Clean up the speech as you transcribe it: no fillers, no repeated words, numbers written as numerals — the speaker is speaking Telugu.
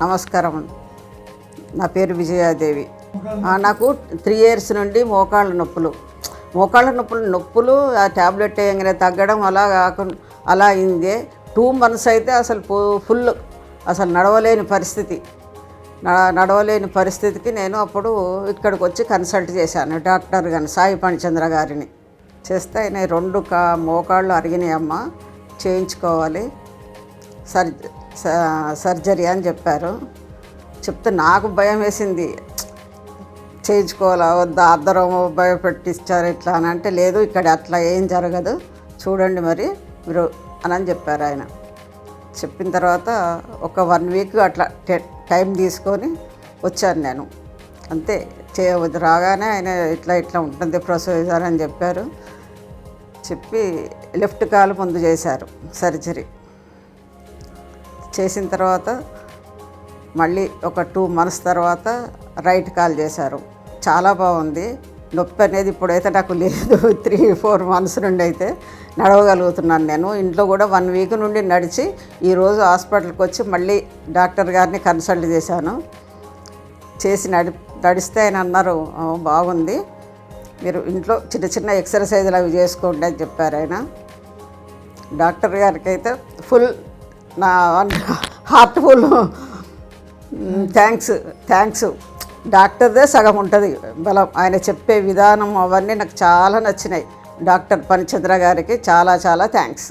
నమస్కారం. నా పేరు విజయాదేవి. నాకు 3 ఇయర్స్ నుండి మోకాళ్ళ నొప్పులు ఆ ట్యాబ్లెట్ వేయగానే తగ్గడం అలా కాకుండా అలా అయింది. 2 months అయితే అసలు ఫుల్ అసలు నడవలేని పరిస్థితికి నేను అప్పుడు ఇక్కడికి వచ్చి కన్సల్ట్ చేశాను. డాక్టర్ గారిని, సాయి పంచచంద్ర గారిని చేస్తే ఆయన 2 మోకాళ్ళు అరిగినాయమ్మ, చేయించుకోవాలి, సర్జరీ అని చెప్పారు. చెప్తే నాకు భయం వేసింది, చేయించుకోవాలా వద్దా, అందరం భయపెట్టిస్తారు ఇట్లా అని. అంటే లేదు, ఇక్కడ అట్లా ఏం జరగదు, చూడండి మరి మీరు అని చెప్పారు. ఆయన చెప్పిన తర్వాత ఒక 1 week అట్లా టైం తీసుకొని వచ్చాను నేను. అంతే, రాగానే ఆయన ఇట్లా ఉంటుంది ప్రొసీజర్ అని చెప్పారు. చెప్పి లెఫ్ట్ కాలు ముందు చేశారు సర్జరీ. చేసిన తర్వాత మళ్ళీ ఒక 2 months తర్వాత రైట్ కాల్ చేశారు. చాలా బాగుంది. నొప్పి అనేది ఇప్పుడైతే నాకు లేదు. 3-4 months నుండి అయితే నడవగలుగుతున్నాను నేను. ఇంట్లో కూడా 1 week నుండి నడిచి ఈరోజు హాస్పిటల్కి వచ్చి మళ్ళీ డాక్టర్ గారిని కన్సల్ట్ చేశాను. చేసి నడిస్తే ఆయన అన్నారు, బాగుంది, మీరు ఇంట్లో చిన్న ఎక్సర్సైజులు అవి చేసుకోండి అని చెప్పారు ఆయన. డాక్టర్ గారికి అయితే ఫుల్ నా హార్ట్ఫుల్ థ్యాంక్స్. డాక్టర్దే సగం ఉంటుంది బలం. ఆయన చెప్పే విధానం అవన్నీ నాకు చాలా నచ్చినాయి. డాక్టర్ పంచచంద్ర గారికి చాలా థ్యాంక్స్.